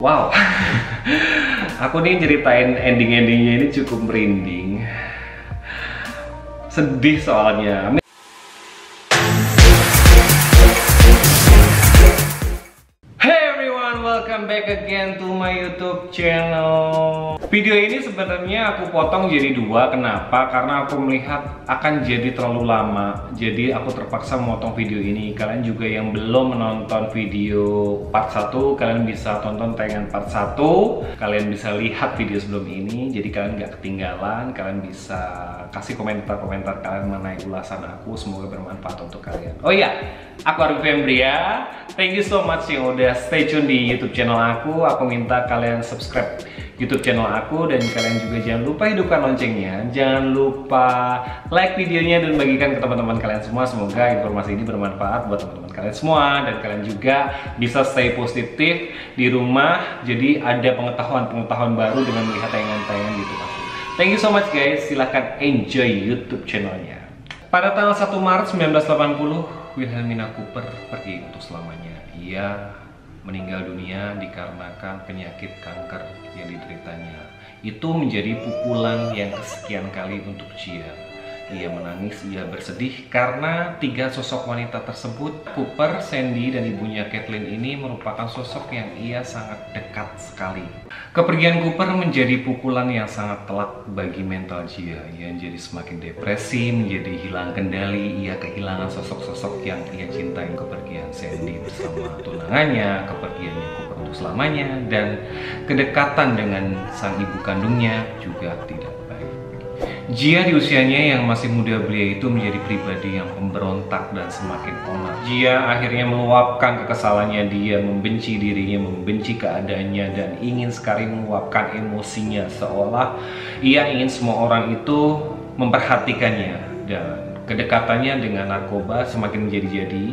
Wow, aku nih ceritain ending-endingnya ini cukup merinding. Sedih soalnya. Hey everyone, welcome back again to my YouTube channel. Video ini sebenarnya aku potong jadi dua. Kenapa? Karena aku melihat akan jadi terlalu lama. Jadi aku terpaksa memotong video ini. Kalian juga yang belum menonton video part 1, kalian bisa tonton tayangan part 1. Kalian bisa lihat video sebelum ini. Jadi kalian gak ketinggalan. Kalian bisa kasih komentar-komentar kalian mengenai ulasan aku. Semoga bermanfaat untuk kalian. Oh iya, aku Arif Fembria. Thank you so much yang udah stay tune di YouTube channel aku. Aku minta kalian subscribe YouTube channel aku, dan kalian juga jangan lupa hidupkan loncengnya. Jangan lupa like videonya dan bagikan ke teman-teman kalian semua. Semoga informasi ini bermanfaat buat teman-teman kalian semua, dan kalian juga bisa stay positif di rumah. Jadi ada pengetahuan-pengetahuan baru dengan melihat tayangan-tayangan YouTube aku. Thank you so much guys. Silahkan enjoy YouTube channelnya. Pada tanggal 1 Maret 1980, Wilhelmina Cooper pergi untuk selamanya. Ia meninggal dunia dikarenakan penyakit kanker yang dideritanya. Itu menjadi pukulan yang kesekian kali untuk Gia. Ia menangis, ia bersedih karena tiga sosok wanita tersebut, Cooper, Sandy, dan ibunya Kathleen ini merupakan sosok yang ia sangat dekat sekali. Kepergian Cooper menjadi pukulan yang sangat telak bagi mental Gia. Ia menjadi semakin depresi, menjadi hilang kendali, ia kehilangan sosok-sosok yang ia cintai. Kepergian Sandy bersama tunangannya, kepergiannya Cooper untuk selamanya, dan kedekatan dengan sang ibu kandungnya juga tidak baik. Gia di usianya yang masih muda belia itu menjadi pribadi yang pemberontak dan semakin onar. Gia akhirnya meluapkan kekesalannya, dia membenci dirinya, membenci keadaannya, dan ingin sekali meluapkan emosinya, seolah ia ingin semua orang itu memperhatikannya. Dan kedekatannya dengan narkoba semakin menjadi-jadi.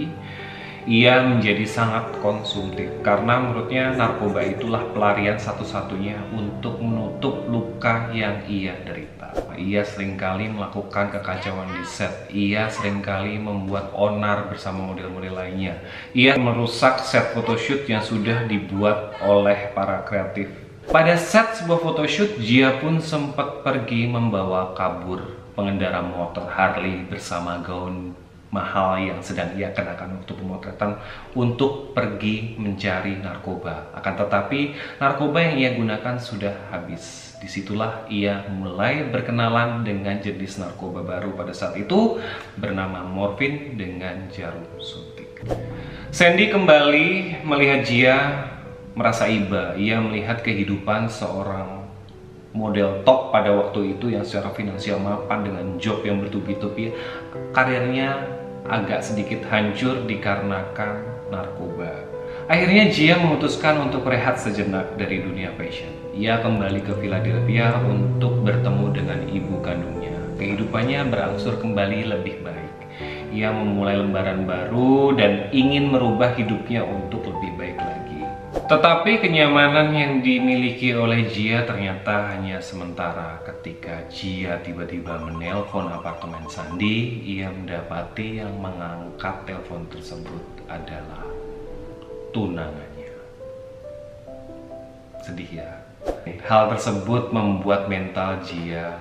Ia menjadi sangat konsumtif karena menurutnya narkoba itulah pelarian satu-satunya untuk menutup luka yang ia derita. Ia seringkali melakukan kekacauan di set. Ia seringkali membuat onar bersama model-model lainnya. Ia merusak set photoshoot yang sudah dibuat oleh para kreatif. Pada set sebuah photoshoot, Gia pun sempat pergi membawa kabur pengendara motor Harley bersama gaun mahal yang sedang ia kenakan waktu pemotretan untuk pergi mencari narkoba. Akan tetapi narkoba yang ia gunakan sudah habis. Disitulah ia mulai berkenalan dengan jenis narkoba baru pada saat itu bernama morfin dengan jarum suntik. Sandy kembali melihat Gia merasa iba. Ia melihat kehidupan seorang model top pada waktu itu yang secara finansial mapan dengan job yang bertubi-tubi. Karirnya agak sedikit hancur dikarenakan narkoba. Akhirnya Gia memutuskan untuk rehat sejenak dari dunia fashion. Ia kembali ke Philadelphia untuk bertemu dengan ibu kandungnya. Kehidupannya berangsur kembali lebih baik. Ia memulai lembaran baru dan ingin merubah hidupnya untuk lebih baik lagi. Tetapi kenyamanan yang dimiliki oleh Gia ternyata hanya sementara. Ketika Gia tiba-tiba menelpon apartemen Sandy, ia mendapati yang mengangkat telepon tersebut adalah tunangannya. Sedih ya. Hal tersebut membuat mental Gia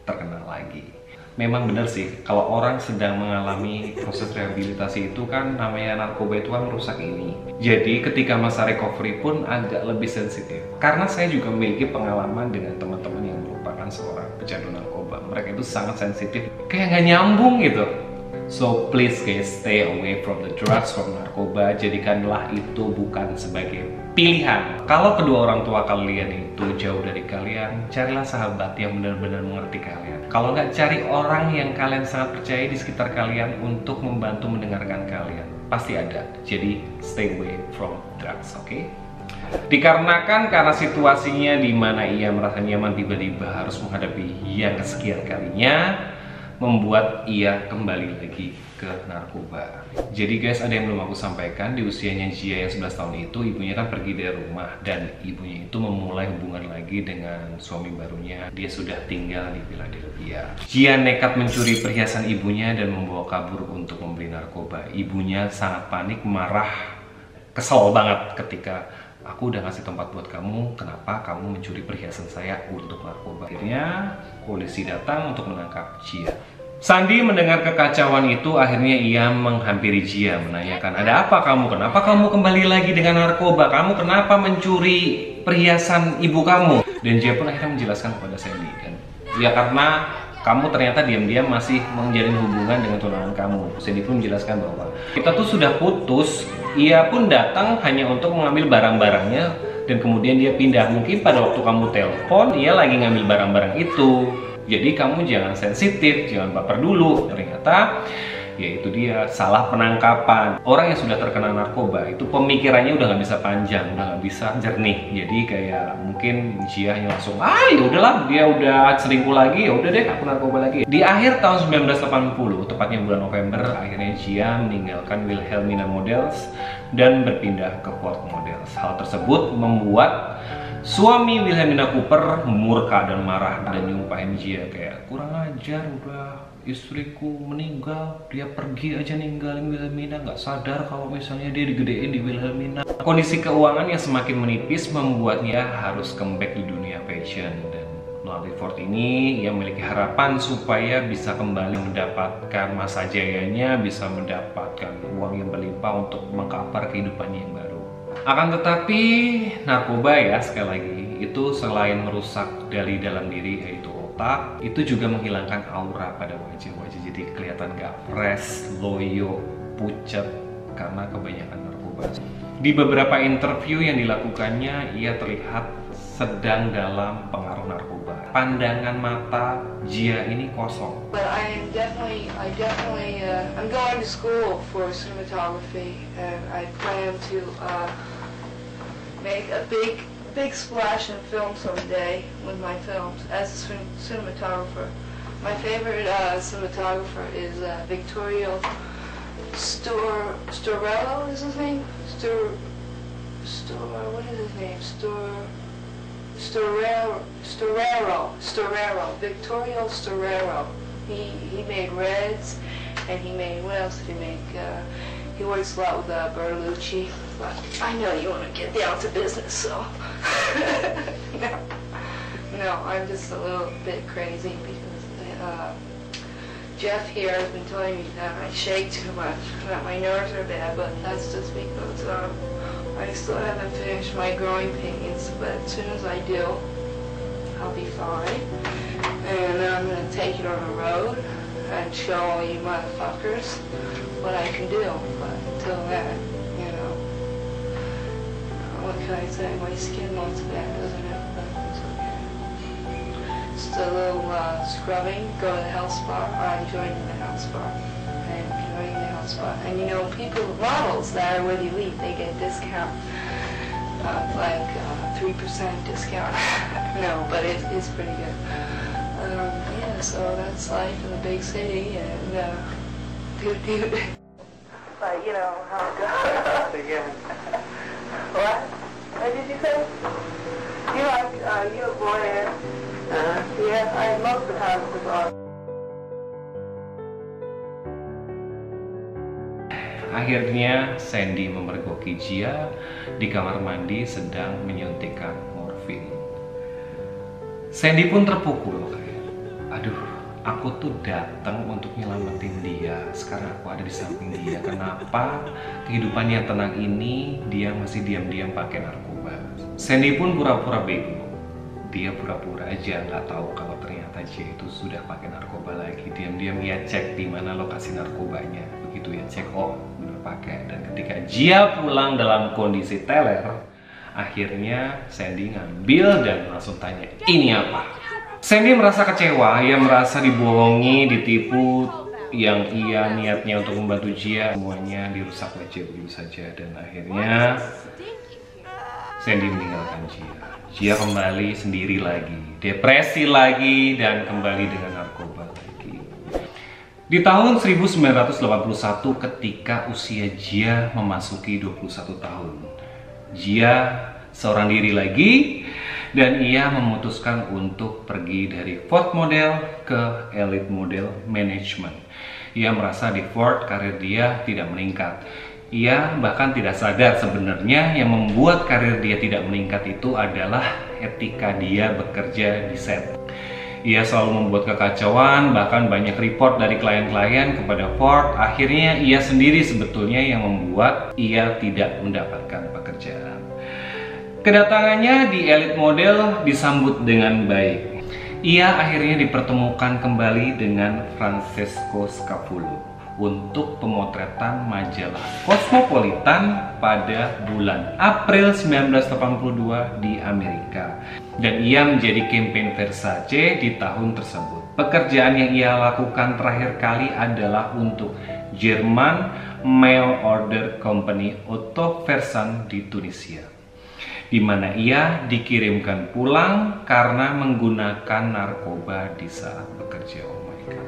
terkena lagi. Memang benar sih, kalau orang sedang mengalami proses rehabilitasi itu kan namanya narkoba itu kan merusak ini. Jadi ketika masa recovery pun agak lebih sensitif. Karena saya juga memiliki pengalaman dengan teman-teman yang merupakan seorang pecandu narkoba. Mereka itu sangat sensitif, kayak nggak nyambung gitu. So please guys, stay away from the drugs, from narkoba. Jadikanlah itu bukan sebagai pilihan. Kalau kedua orang tua kalian itu jauh dari kalian, carilah sahabat yang benar-benar mengerti kalian. Kalau nggak, cari orang yang kalian sangat percaya di sekitar kalian untuk membantu mendengarkan kalian. Pasti ada. Jadi stay away from drugs, oke? Dikarenakan karena situasinya di mana ia merasa nyaman, tiba-tiba harus menghadapi yang kesekian kalinya, membuat ia kembali lagi ke narkoba. Jadi guys, ada yang belum aku sampaikan. Di usianya Gia yang 11 tahun itu, ibunya kan pergi dari rumah, dan ibunya itu memulai hubungan lagi dengan suami barunya. Dia sudah tinggal di Philadelphia. Gia nekat mencuri perhiasan ibunya dan membawa kabur untuk membeli narkoba. Ibunya sangat panik, marah, kesel banget ketika aku udah ngasih tempat buat kamu, kenapa kamu mencuri perhiasan saya untuk narkoba? Akhirnya polisi datang untuk menangkap Jia. Sandi mendengar kekacauan itu, akhirnya ia menghampiri Jia menanyakan, ada apa kamu? Kenapa kamu kembali lagi dengan narkoba? Kamu kenapa mencuri perhiasan ibu kamu? Dan Jia pun akhirnya menjelaskan kepada Sandy, dan ya karena kamu ternyata diam-diam masih menjalin hubungan dengan tunangan kamu. Sandy pun menjelaskan bahwa kita tuh sudah putus. Ia pun datang hanya untuk mengambil barang-barangnya dan kemudian dia pindah. Mungkin pada waktu kamu telepon, ia lagi ngambil barang-barang itu. Jadi kamu jangan sensitif, jangan baper dulu. Ternyata yaitu dia salah penangkapan. Orang yang sudah terkena narkoba itu pemikirannya udah nggak bisa panjang, udah nggak bisa jernih. Jadi kayak mungkin Jia yang langsung ya udahlah, dia udah selingkuh lagi, ya udah deh aku narkoba lagi. Di akhir tahun 1980, tepatnya bulan November, akhirnya Jia meninggalkan Wilhelmina Models dan berpindah ke Ford Models. Hal tersebut membuat suami Wilhelmina Cooper murka dan marah dan nyumpahin Jia kayak kurang ajar, udah istriku meninggal, dia pergi aja ninggalin Wilhelmina, nggak sadar kalau misalnya dia digedein di Wilhelmina. Kondisi keuangan yang semakin menipis membuatnya harus comeback di dunia fashion, dan melalui Ford ini ia memiliki harapan supaya bisa kembali mendapatkan masa jayanya, bisa mendapatkan uang yang berlimpah untuk mengcover kehidupannya yang baru. Akan tetapi narkoba ya sekali lagi itu selain merusak dari dalam diri yaitu otak, itu juga menghilangkan aura pada wajah-wajah, jadi kelihatan gak fresh, loyo, pucat karena kebanyakan narkoba. Di beberapa interview yang dilakukannya, ia terlihat sedang dalam pengaruh narkoba. Pandangan mata Jia ini kosong. But I'm going to school for cinematography, and I plan to make a big splash in film someday with my films as a cinematographer. My favorite cinematographer is Vittorio Storaro is his name? What is his name? Storaro. Vittorio Storaro. He made Reds, and he made, what else did he make? He works a lot with Bertolucci, but I know you want to get down to business, so no, I'm just a little bit crazy because Jeff here has been telling me that I shake too much, that my nerves are bad, but that's just because I still haven't finished my growing pains, but as soon as I do, I'll be fine, and then I'm going to take it on the road and show all you motherfuckers what I can do. But until then, you know, what can I say? My skin looks bad, doesn't it? But it's okay. Just a little scrubbing, go to the health spa. I'm joining the health spa. I'm joining the health spa. And you know, models that are with Elite, they get discount, like 3% discount. No, but it's pretty good. Yeah, so that's life in the big city, and dude. But you know how it goes. Again. What? What did you say? You like you a lawyer? Yeah, I most of the time was on. Akhirnya Sandy memergoki Jia di kamar mandi sedang menyuntikkan morfin. Sandy pun terpukul kayak, aduh, aku tuh datang untuk nyelamatin dia, sekarang aku ada di samping dia. Kenapa kehidupannya tenang ini dia masih diam-diam pakai narkoba? Sandy pun pura-pura bego. Dia pura-pura aja nggak tahu kalau ternyata Jia itu sudah pakai narkoba lagi. Diam-diam ia cek di mana lokasi narkobanya. Begitu ya cek, oh bener pakai. Dan ketika Jia pulang dalam kondisi teler, akhirnya Sandy ngambil dan langsung tanya, ini apa? Sandy merasa kecewa, ia merasa dibohongi, ditipu, yang ia niatnya untuk membantu Jia, semuanya dirusak aja begitu saja. Dan akhirnya Sandy meninggalkan Jia. Jia kembali sendiri lagi, depresi lagi, dan kembali dengan narkoba lagi. Di tahun 1981 ketika usia Jia memasuki 21 tahun, Jia seorang diri lagi dan ia memutuskan untuk pergi dari Ford Model ke Elite Model Management. Ia merasa di Ford karir dia tidak meningkat. Ia bahkan tidak sadar sebenarnya yang membuat karir dia tidak meningkat itu adalah etika dia bekerja di set. Ia selalu membuat kekacauan, bahkan banyak report dari klien-klien kepada Ford. Akhirnya ia sendiri sebetulnya yang membuat ia tidak mendapatkan pekerjaan. Kedatangannya di Elite Model disambut dengan baik. Ia akhirnya dipertemukan kembali dengan Francesco Scapullo untuk pemotretan majalah Cosmopolitan pada bulan April 1982 di Amerika. Dan ia menjadi campaign Versace di tahun tersebut. Pekerjaan yang ia lakukan terakhir kali adalah untuk German Mail Order Company Otto Versan di Tunisia, di mana ia dikirimkan pulang karena menggunakan narkoba di saat bekerja. Oh my god.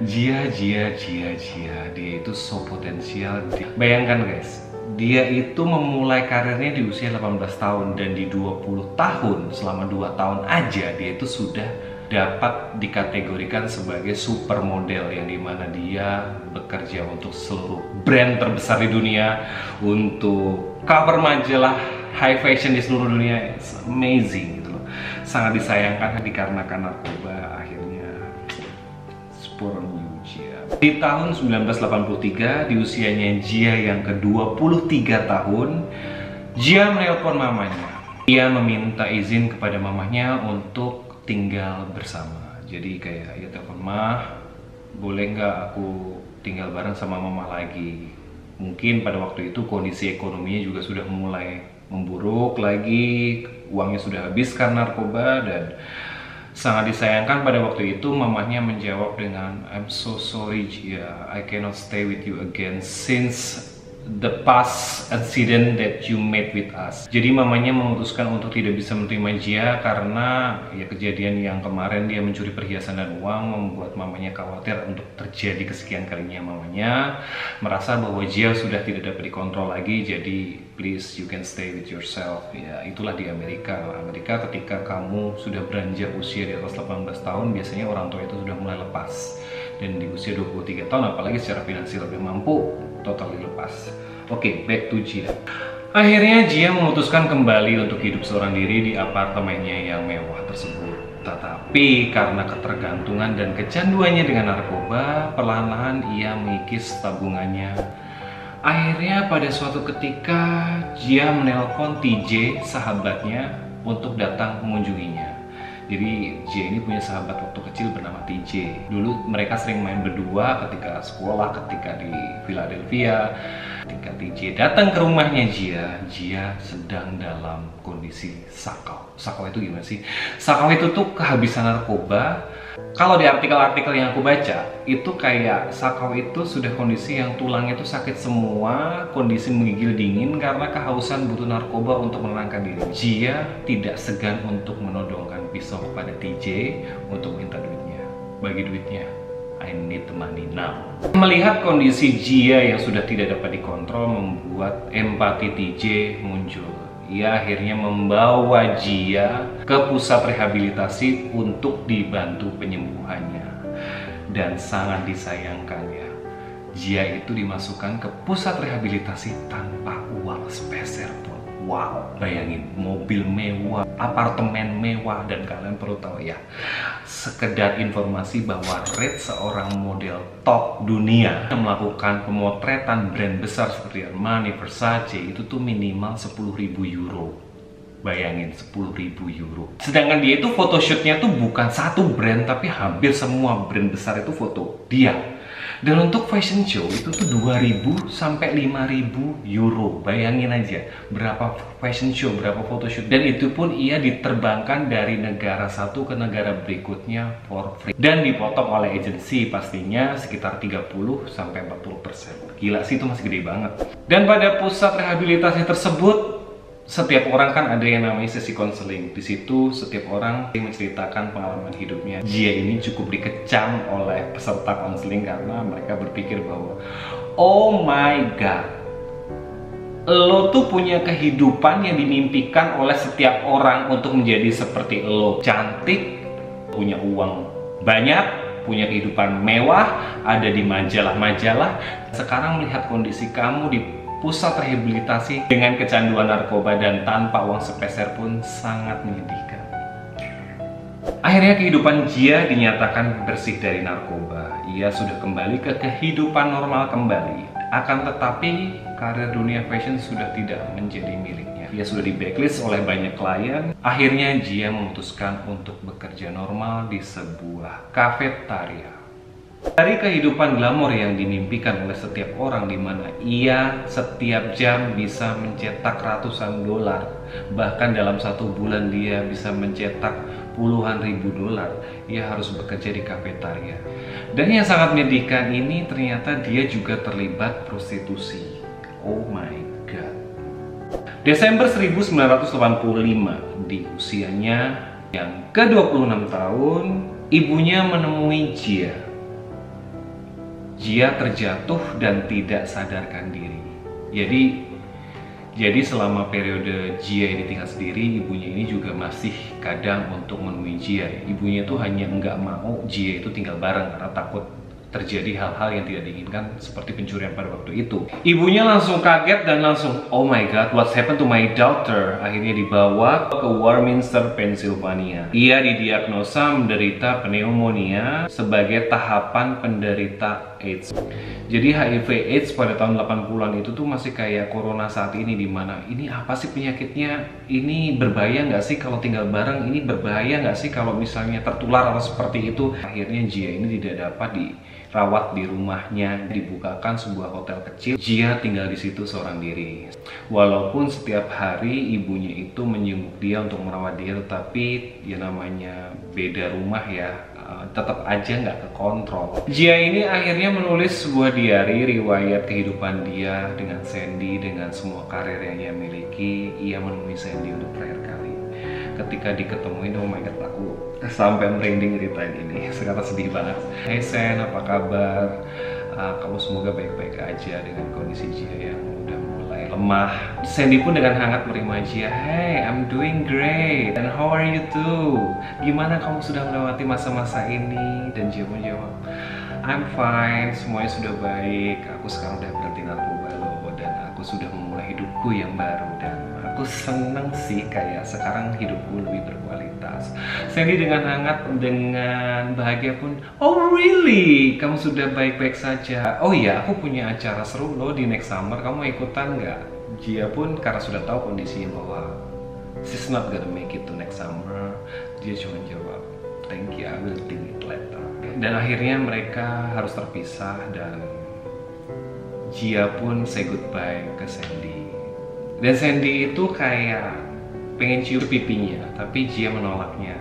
Dia itu so potensial. Bayangkan guys, dia itu memulai karirnya di usia 18 tahun dan di 20 tahun, selama 2 tahun aja dia itu sudah dapat dikategorikan sebagai supermodel, yang dimana dia bekerja untuk seluruh brand terbesar di dunia, untuk cover majalah high fashion di seluruh dunia. It's amazing gitu loh. Sangat disayangkan dikarenakan narkoba akhirnya Di tahun 1983, di usianya Jia yang ke-23 tahun, Jia menelpon mamanya. Ia meminta izin kepada mamanya untuk tinggal bersama. Jadi kayak ia telepon, "Mah, boleh nggak aku tinggal bareng sama mama lagi?" Mungkin pada waktu itu kondisi ekonominya juga sudah mulai memburuk lagi, uangnya sudah habis karena narkoba, dan sangat disayangkan pada waktu itu mamanya menjawab dengan, "I'm so sorry Jia, I cannot stay with you again since the past incident that you made with us." Jadi mamanya memutuskan untuk tidak bisa menerima Jia karena ya kejadian yang kemarin dia mencuri perhiasan dan uang membuat mamanya khawatir untuk terjadi kesekian kalinya. Mamanya merasa bahwa Jia sudah tidak dapat dikontrol lagi, jadi please you can stay with yourself. Ya itulah di Amerika. Amerika ketika kamu sudah beranjak usia di atas 18 tahun, biasanya orang tua itu sudah mulai lepas. Dan di usia 23 tahun, apalagi secara finansial lebih mampu, totally lepas. Oke, back to Jia. Akhirnya Jia memutuskan kembali untuk hidup seorang diri di apartemennya yang mewah tersebut. Tetapi karena ketergantungan dan kecanduannya dengan narkoba, perlahan-lahan ia mengikis tabungannya. Akhirnya pada suatu ketika Jia menelpon TJ, sahabatnya, untuk datang mengunjunginya. Jadi Jia ini punya sahabat waktu kecil bernama TJ. Dulu mereka sering main berdua ketika sekolah, ketika di Philadelphia. Ketika TJ datang ke rumahnya Jia sedang dalam kondisi sakau. Sakau itu gimana sih? Sakau itu tuh kehabisan narkoba. Kalau di artikel-artikel yang aku baca, itu kayak sakau itu sudah kondisi yang tulangnya itu sakit semua, kondisi menggigil dingin karena kehausan butuh narkoba untuk menenangkan diri. Jia tidak segan untuk menodongkan pisau kepada TJ untuk minta duitnya. Bagi duitnya, I need the money now. Melihat kondisi Jia yang sudah tidak dapat dikontrol membuat empati TJ muncul. Ia akhirnya membawa Jia ke pusat rehabilitasi untuk dibantu penyembuhannya. Dan sangat disayangkan ya, Jia itu dimasukkan ke pusat rehabilitasi tanpa uang sepeser pun. Wow, bayangin, mobil mewah, apartemen mewah, dan kalian perlu tahu ya, sekedar informasi bahwa rate seorang model top dunia yang melakukan pemotretan brand besar seperti Armani, Versace itu tuh minimal 10.000 euro. Bayangin, 10.000 euro. Sedangkan dia itu photoshootnya tuh bukan satu brand, tapi hampir semua brand besar itu foto dia. Dan untuk fashion show itu tuh 2.000 sampai 5.000 euro. Bayangin aja berapa fashion show, berapa photoshoot. Dan itu pun ia diterbangkan dari negara satu ke negara berikutnya for free. Dan dipotong oleh agensi pastinya sekitar 30 sampai 40%. Gila sih, itu masih gede banget. Dan pada pusat rehabilitasi tersebut, setiap orang kan ada yang namanya sesi konseling. Di situ setiap orang menceritakan pengalaman hidupnya. Jia ini cukup dikecam oleh peserta konseling karena mereka berpikir bahwa, oh my god, lo tuh punya kehidupan yang dimimpikan oleh setiap orang untuk menjadi seperti lo. Cantik, punya uang banyak, punya kehidupan mewah, ada di majalah-majalah. Sekarang melihat kondisi kamu di pusat rehabilitasi dengan kecanduan narkoba dan tanpa uang sepeser pun sangat menyedihkan. Akhirnya kehidupan Jia dinyatakan bersih dari narkoba. Ia sudah kembali ke kehidupan normal kembali. Akan tetapi karir dunia fashion sudah tidak menjadi miliknya. Ia sudah di blacklist oleh banyak klien. Akhirnya Jia memutuskan untuk bekerja normal di sebuah kafetaria. Dari kehidupan glamor yang dimimpikan oleh setiap orang, di mana ia setiap jam bisa mencetak ratusan dolar, bahkan dalam satu bulan dia bisa mencetak puluhan ribu dolar, ia harus bekerja di kafetaria. Dan yang sangat menyedihkan ini, ternyata dia juga terlibat prostitusi. Oh my god. Desember 1985, di usianya yang ke-26 tahun, ibunya menemui Jia. Jia terjatuh dan tidak sadarkan diri. Jadi selama periode Jia ini tinggal sendiri, ibunya ini juga masih kadang untuk menemui Jia. Ibunya tuh hanya nggak mau Jia itu tinggal bareng karena takut terjadi hal-hal yang tidak diinginkan seperti pencurian pada waktu itu. Ibunya langsung kaget dan langsung, oh my god, what's happened to my daughter? Akhirnya dibawa ke Warminster, Pennsylvania. Ia didiagnosa menderita pneumonia sebagai tahapan penderita AIDS. Jadi HIV AIDS pada tahun 80-an itu tuh masih kayak corona saat ini, dimana ini apa sih penyakitnya? Ini berbahaya nggak sih kalau tinggal bareng? Ini berbahaya nggak sih kalau misalnya tertular atau seperti itu? Akhirnya Jia ini tidak dapat dirawat di rumahnya, dibukakan sebuah hotel kecil. Jia tinggal di situ seorang diri. Walaupun setiap hari ibunya itu menjenguk dia untuk merawat dia, tetapi ya namanya beda rumah ya, tetap aja nggak kekontrol. Jia ini akhirnya menulis sebuah diary riwayat kehidupan dia dengan Sandy, dengan semua karir yang ia miliki. Ia menemui Sandy untuk terakhir kali. Ketika diketemuin, oh my god, aku sampai merinding ceritain ini. Sekarang sedih banget. Hey Sen, apa kabar? Kamu semoga baik-baik aja dengan kondisi Jia yang udah mulai lemah. Sandy pun dengan hangat menerima Jia. Hey, I'm doing great. And how are you too? Gimana kamu sudah melewati masa-masa ini? Dan Jia pun jawab, I'm fine, semuanya sudah baik. Aku sekarang udah berhenti narkoba loh, dan aku sudah memulai hidupku yang baru. Dan aku seneng sih, kayak sekarang hidupku lebih berkualitas. Sandy dengan hangat, dengan bahagia pun, oh really? Kamu sudah baik-baik saja? Oh iya, aku punya acara seru loh di next summer, kamu ikutan nggak? Jia pun karena sudah tahu kondisinya bahwa she's not gonna make it to next summer, dia cuma jawab, thank you, I will think it later. Dan akhirnya mereka harus terpisah dan Jia pun say goodbye ke Sandy. Dan Sandy itu kayak pengen cium pipinya, tapi Jia menolaknya.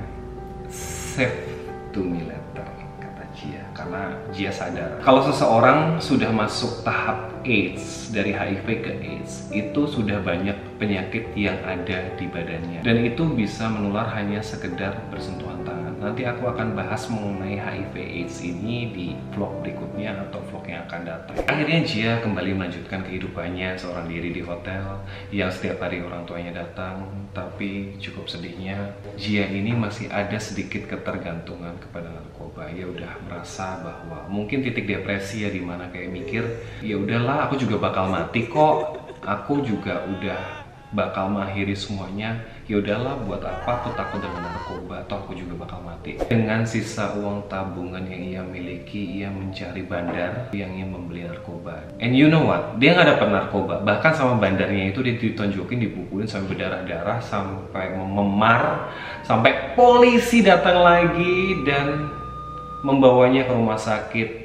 Save to me later, kata Jia. Karena Jia sadar kalau seseorang sudah masuk tahap AIDS, dari HIV ke AIDS, itu sudah banyak penyakit yang ada di badannya. Dan itu bisa menular hanya sekedar bersentuhan tangan. Nanti aku akan bahas mengenai HIV AIDS ini di vlog berikutnya atau vlog yang akan datang. Akhirnya Jia kembali melanjutkan kehidupannya seorang diri di hotel yang setiap hari orang tuanya datang. Tapi cukup sedihnya, Jia ini masih ada sedikit ketergantungan kepada narkoba. Ia udah merasa bahwa mungkin titik depresi ya, dimana kayak mikir, ya udahlah, aku juga bakal mati kok. Aku juga udah bakal mengakhiri semuanya. Ya udahlah, buat apa aku takut dengan narkoba, atau aku juga bakal mati. Dengan sisa uang tabungan yang ia miliki, ia mencari bandar yang ingin membeli narkoba. And you know what? Dia nggak dapat narkoba. Bahkan sama bandarnya itu dia ditonjokin, dipukulin sampai berdarah-darah, sampai memar, sampai polisi datang lagi dan membawanya ke rumah sakit.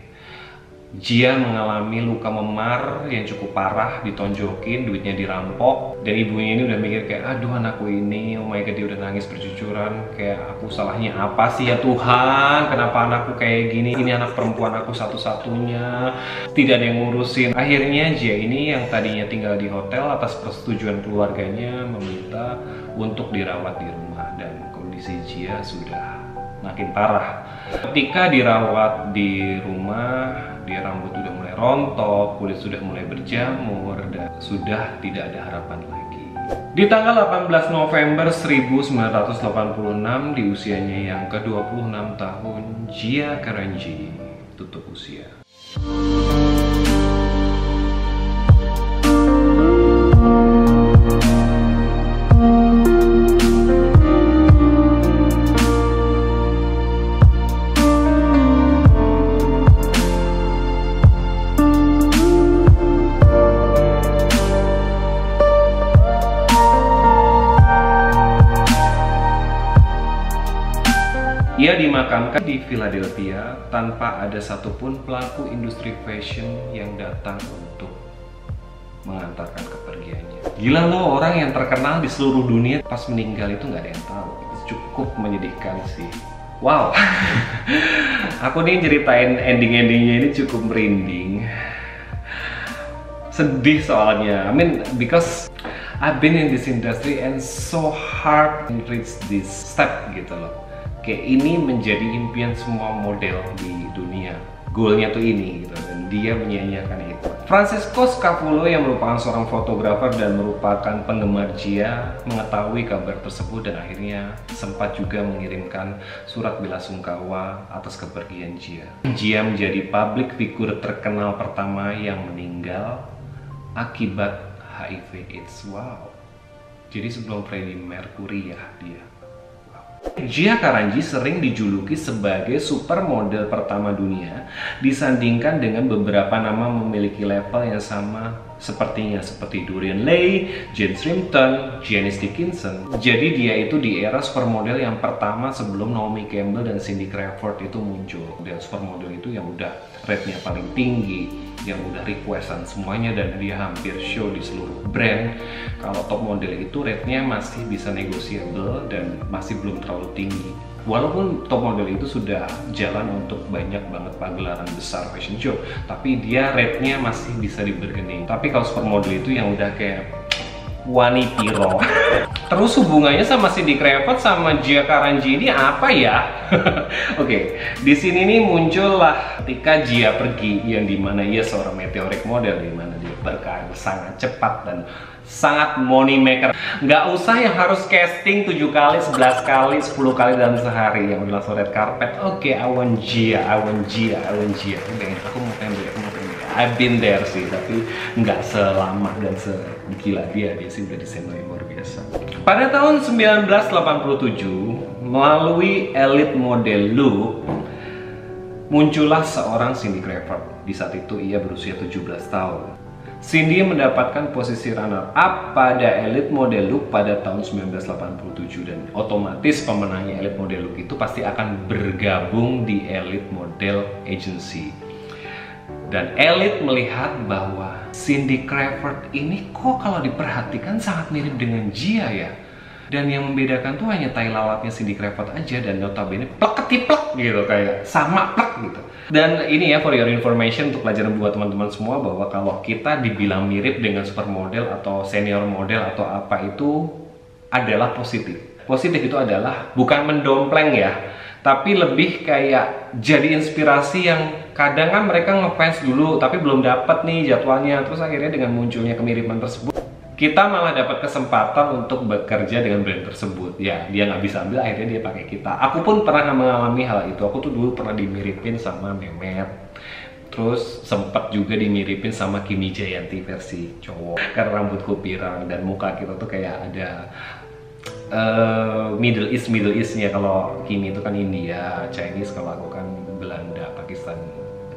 Jia mengalami luka memar yang cukup parah, ditonjokin, duitnya dirampok, dan ibunya ini udah mikir kayak, aduh anakku ini, oh my god, dia udah nangis bercucuran, kayak aku salahnya apa sih ya Tuhan, kenapa anakku kayak gini, ini anak perempuan aku satu-satunya, tidak ada yang ngurusin. Akhirnya Jia ini yang tadinya tinggal di hotel atas persetujuan keluarganya meminta untuk dirawat di rumah, dan kondisi Jia sudah makin parah. Ketika dirawat di rumah, dia rambut sudah mulai rontok, kulit sudah mulai berjamur, dan sudah tidak ada harapan lagi. Di tanggal 18 November 1986, di usianya yang ke-26 tahun, Gia Karanji tutup usia. Ia dimakamkan di Philadelphia tanpa ada satupun pelaku industri fashion yang datang untuk mengantarkan kepergiannya. Gila loh, orang yang terkenal di seluruh dunia pas meninggal itu nggak ada yang tahu. Itu cukup menyedihkan sih. Wow. Aku nih ceritain ending-endingnya ini cukup merinding. Sedih soalnya. I mean, because I've been in this industry and so hard to reach this step gitu loh. Kayak ini menjadi impian semua model di dunia. Goalnya tuh ini gitu, dan dia menyia-nyiakan itu. Francisco Scapulo yang merupakan seorang fotografer dan merupakan penggemar Gia mengetahui kabar tersebut dan akhirnya sempat juga mengirimkan surat belasungkawa atas kepergian Gia. Gia menjadi public figure terkenal pertama yang meninggal akibat HIV/AIDS. Wow. Jadi sebelum Freddie Mercury ya dia. Gia Karanji sering dijuluki sebagai supermodel pertama dunia, disandingkan dengan beberapa nama memiliki level yang sama sepertinya, seperti Dorian Leigh, Jane Shrimpton, Janice Dickinson. Jadi dia itu di era supermodel yang pertama sebelum Naomi Campbell dan Cindy Crawford itu muncul. Dan supermodel itu yang udah rate-nya paling tinggi, yang udah requestan semuanya, dan dia hampir show di seluruh brand. Kalau top model itu rate-nya masih bisa negotiable dan masih belum terlalu tinggi. Walaupun top model itu sudah jalan untuk banyak banget pagelaran besar fashion show, tapi dia rate-nya masih bisa dibergening. Tapi kalau supermodel itu yang udah kayak Wani Piro. Terus hubungannya sama Cindy Crawford sama Gia Karanji ini apa ya? Oke, di sini nih muncullah ketika Gia pergi, yang dimana ia seorang meteoric model, dimana dia berkarir sangat cepat dan sangat money maker. Nggak usah yang harus casting 7 kali, 11 kali, 10 kali dalam sehari yang udah langsung red carpet. Oke, I want Gia, I want Gia, I want Gia. Aku mau pengen, aku mau pengen. I've been there sih, tapi nggak selama dan segila dia sih udah desainer yang luar biasa. Pada tahun 1987, melalui Elite Model Look, muncullah seorang Cindy Crawford. Di saat itu ia berusia 17 tahun. Cindy mendapatkan posisi runner-up pada Elite Model Look pada tahun 1987, dan otomatis pemenangnya Elite Model Look itu pasti akan bergabung di Elite Model Agency. Dan Elite melihat bahwa Cindy Crawford ini kok kalau diperhatikan sangat mirip dengan Gia ya. Dan yang membedakan tuh hanya tai lalatnya Cindy Crawford aja, dan notabene plek ketiplek gitu, kayak sama plek gitu. Dan ini ya, for your information, untuk pelajaran buat teman-teman semua, bahwa kalau kita dibilang mirip dengan supermodel atau senior model atau apa, itu adalah positif. Positif itu adalah bukan mendompleng ya, tapi lebih kayak jadi inspirasi yang kadang kan mereka ngefans dulu tapi belum dapat nih jadwalnya, terus akhirnya dengan munculnya kemiripan tersebut kita malah dapat kesempatan untuk bekerja dengan brand tersebut. Ya, dia nggak bisa ambil, akhirnya dia pakai kita. Aku pun pernah mengalami hal itu. Aku tuh dulu pernah dimiripin sama Mehmet, terus sempat juga dimiripin sama Kimi Jayanti versi cowok, karena rambutku pirang dan muka kita tuh kayak ada Middle East-nya. Kalau Kimi itu kan India, Chinese, kalau aku kan Belanda, Pakistan,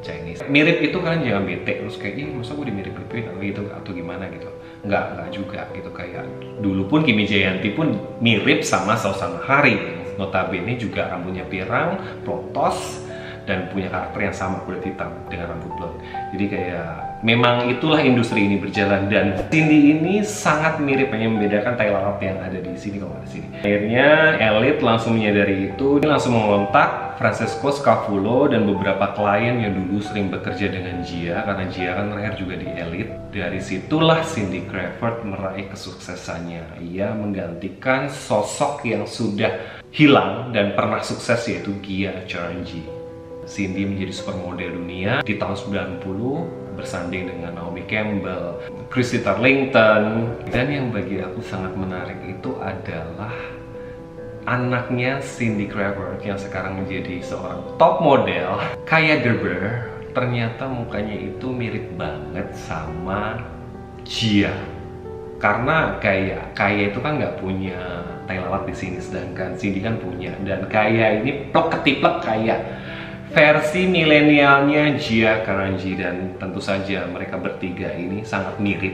Chinese. Mirip itu kan jangan bete terus kayak, ih masa gue dimirip-miripin atau gimana gitu. Enggak juga gitu. Kayak dulu pun Kimi Jayanti pun mirip sama Sausana Hari, notabene juga rambutnya pirang, protos, dan punya karakter yang sama, kulit hitam dengan rambut blond. Jadi kayak memang itulah industri ini berjalan, dan Cindy ini sangat mirip, hanya membedakan tai lalat yang ada di sini kalau ada di sini. Akhirnya Elite langsung menyadari itu, dia langsung mengontak Francisco Scapulo dan beberapa klien yang dulu sering bekerja dengan Gia, karena Gia kan terakhir juga di Elite. Dari situlah Cindy Crawford meraih kesuksesannya. Ia menggantikan sosok yang sudah hilang dan pernah sukses, yaitu Gia Karanji. Cindy menjadi supermodel dunia di tahun 90 bersanding dengan Naomi Campbell, Christy Turlington. Dan yang bagi aku sangat menarik itu adalah anaknya Cindy Crawford yang sekarang menjadi seorang top model, Kaya Gerber. Ternyata mukanya itu mirip banget sama Gia. Karena Kaya itu kan nggak punya tai lalat di sini, sedangkan Cindy kan punya. Dan Kaya ini plek ketiplek Kaya. Versi milenialnya Gia Karanji, dan tentu saja mereka bertiga ini sangat mirip.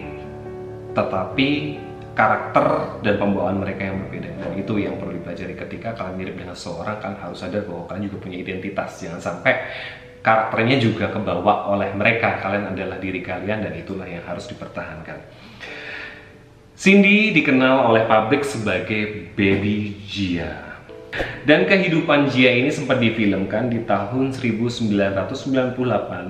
Tetapi karakter dan pembawaan mereka yang berbeda, dan itu yang perlu dipelajari. Ketika kalian mirip dengan seorang, kan harus sadar bahwa kalian juga punya identitas. Jangan sampai karakternya juga kebawa oleh mereka. Kalian adalah diri kalian, dan itulah yang harus dipertahankan. Cindy dikenal oleh publik sebagai Baby Gia. Dan kehidupan Gia ini sempat difilmkan di tahun 1998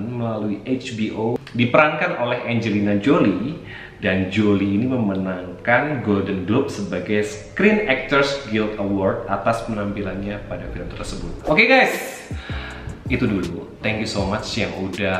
melalui HBO, diperankan oleh Angelina Jolie. Dan Jolie ini memenangkan Golden Globe sebagai Screen Actors Guild Award atas penampilannya pada film tersebut. Oke guys, itu dulu. Thank you so much yang udah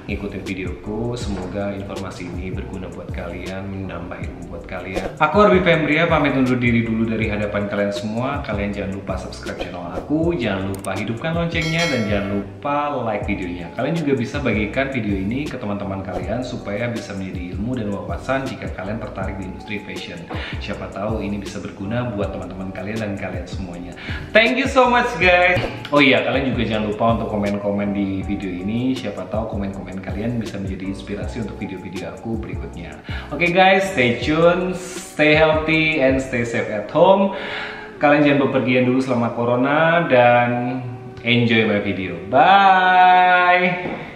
ngikutin videoku. Semoga informasi ini berguna buat kalian, menambah ilmu buat kalian. Aku Arby Fembria, pamit undur diri dulu dari hadapan kalian semua. Kalian jangan lupa subscribe channel aku, jangan lupa hidupkan loncengnya, dan jangan lupa like videonya. Kalian juga bisa bagikan video ini ke teman-teman kalian supaya bisa menjadi ilmu dan wawasan jika kalian tertarik di industri fashion. Siapa tahu ini bisa berguna buat teman-teman kalian dan kalian semuanya. Thank you so much guys. Oh iya, kalian juga jangan lupa untuk komen-komen di video ini. Siapa tahu komen-komen kalian bisa menjadi inspirasi untuk video-video aku berikutnya. Oke guys, stay tune, stay healthy, and stay safe at home. Kalian jangan bepergian dulu selama corona, dan enjoy my video. Bye!